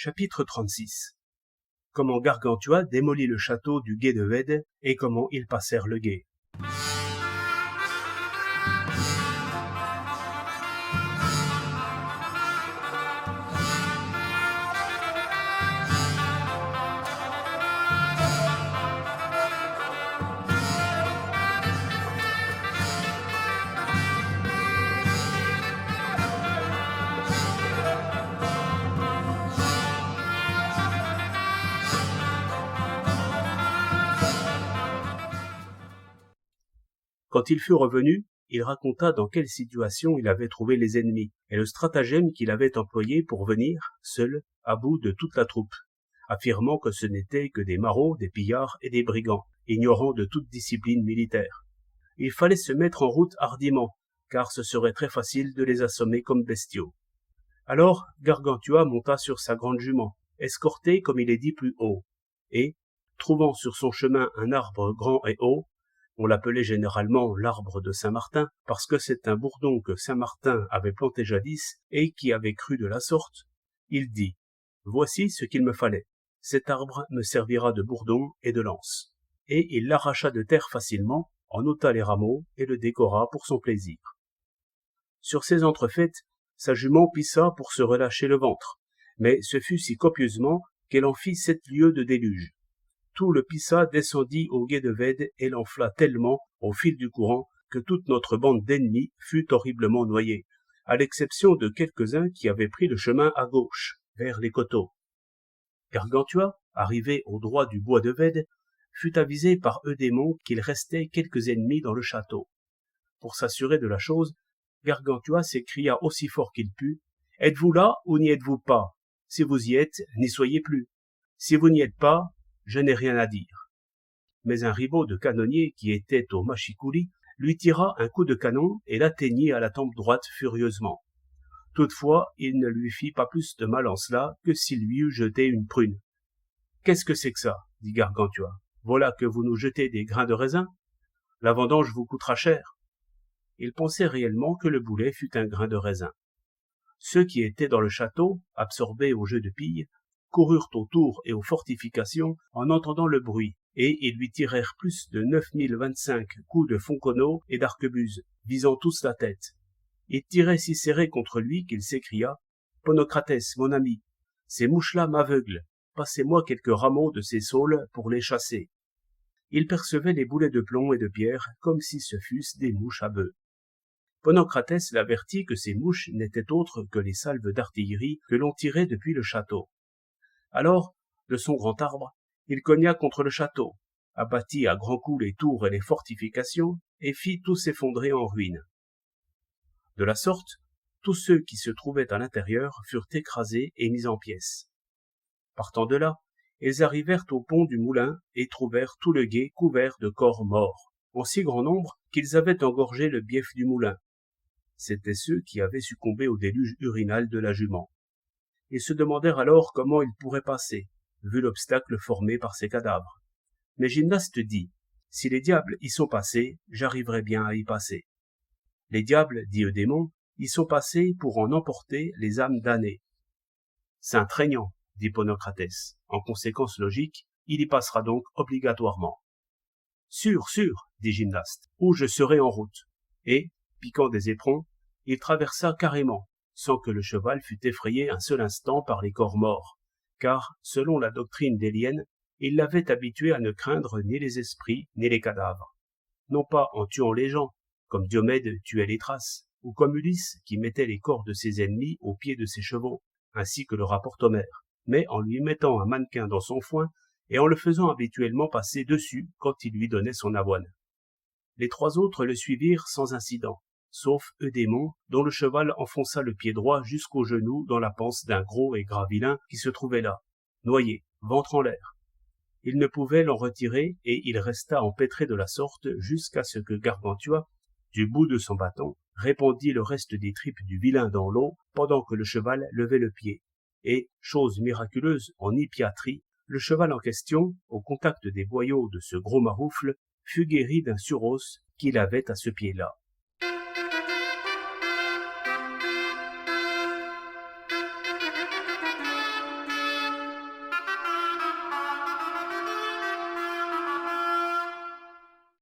Chapitre 36. Comment Gargantua démolit le château du gué de Vède et comment ils passèrent le gué. Quand il fut revenu, il raconta dans quelle situation il avait trouvé les ennemis, et le stratagème qu'il avait employé pour venir, seul, à bout de toute la troupe, affirmant que ce n'étaient que des marauds, des pillards et des brigands, ignorant de toute discipline militaire. Il fallait se mettre en route hardiment, car ce serait très facile de les assommer comme bestiaux. Alors Gargantua monta sur sa grande jument, escorté comme il est dit plus haut, et, trouvant sur son chemin un arbre grand et haut, on l'appelait généralement l'arbre de Saint-Martin, parce que c'est un bourdon que Saint-Martin avait planté jadis et qui avait cru de la sorte. Il dit « Voici ce qu'il me fallait. Cet arbre me servira de bourdon et de lance. » Et il l'arracha de terre facilement, en ôta les rameaux et le décora pour son plaisir. Sur ces entrefaites, sa jument pissa pour se relâcher le ventre, mais ce fut si copieusement qu'elle en fit 7 lieues de déluge. Tout le pissa descendit au gué de Vède et l'enfla tellement au fil du courant que toute notre bande d'ennemis fut horriblement noyée, à l'exception de quelques-uns qui avaient pris le chemin à gauche, vers les coteaux. Gargantua, arrivé au droit du bois de Vède, fut avisé par Eudémon qu'il restait quelques ennemis dans le château. Pour s'assurer de la chose, Gargantua s'écria aussi fort qu'il put « Êtes-vous là ou n'y êtes-vous pas? Si vous y êtes, n'y soyez plus. Si vous n'y êtes pas, je n'ai rien à dire. » Mais un ribaud de canonnier qui était au machicoulis lui tira un coup de canon et l'atteignit à la tempe droite furieusement. Toutefois, il ne lui fit pas plus de mal en cela que s'il lui eût jeté une prune. « Qu'est-ce que c'est que ça? » dit Gargantua. « Voilà que vous nous jetez des grains de raisin? La vendange vous coûtera cher. » Il pensait réellement que le boulet fut un grain de raisin. Ceux qui étaient dans le château, absorbés au jeu de pille, coururent autour et aux fortifications en entendant le bruit, et ils lui tirèrent plus de 9025 coups de fonconneau et d'arquebuse, visant tous la tête. Ils tiraient si serré contre lui qu'il s'écria « Ponocratès, mon ami, ces mouches-là m'aveuglent, passez-moi quelques rameaux de ces saules pour les chasser. » Il percevait les boulets de plomb et de pierre comme si ce fussent des mouches à bœufs. Ponocratès l'avertit que ces mouches n'étaient autres que les salves d'artillerie que l'on tirait depuis le château. Alors, de son grand arbre, il cogna contre le château, abattit à grands coups les tours et les fortifications, et fit tout s'effondrer en ruine. De la sorte, tous ceux qui se trouvaient à l'intérieur furent écrasés et mis en pièces. Partant de là, ils arrivèrent au pont du moulin et trouvèrent tout le gué couvert de corps morts, en si grand nombre qu'ils avaient engorgé le bief du moulin. C'étaient ceux qui avaient succombé au déluge urinal de la jument. Ils se demandèrent alors comment ils pourraient passer, vu l'obstacle formé par ces cadavres. Mais Gymnaste dit, « Si les diables y sont passés, j'arriverai bien à y passer. » Les diables, dit Eudémon, y sont passés pour en emporter les âmes damnées. Saint Trégnant, dit Ponocratès, en conséquence logique, il y passera donc obligatoirement. Sûr, dit Gymnaste, ou je serai en route. Et, piquant des éperons, il traversa carrément, sans que le cheval fût effrayé un seul instant par les corps morts, car, selon la doctrine d'Élienne, il l'avait habitué à ne craindre ni les esprits ni les cadavres. Non pas en tuant les gens, comme Diomède tuait les Thraces, ou comme Ulysse qui mettait les corps de ses ennemis aux pieds de ses chevaux, ainsi que le rapporte Homère, mais en lui mettant un mannequin dans son foin et en le faisant habituellement passer dessus quand il lui donnait son avoine. Les 3 autres le suivirent sans incident, sauf Eudémon, dont le cheval enfonça le pied droit jusqu'au genou dans la panse d'un gros et gras vilain qui se trouvait là, noyé, ventre en l'air. Il ne pouvait l'en retirer et il resta empêtré de la sorte jusqu'à ce que Gargantua, du bout de son bâton, répandit le reste des tripes du vilain dans l'eau pendant que le cheval levait le pied. Et, chose miraculeuse en hippiatrie, le cheval en question, au contact des boyaux de ce gros maroufle, fut guéri d'un suros qu'il avait à ce pied-là.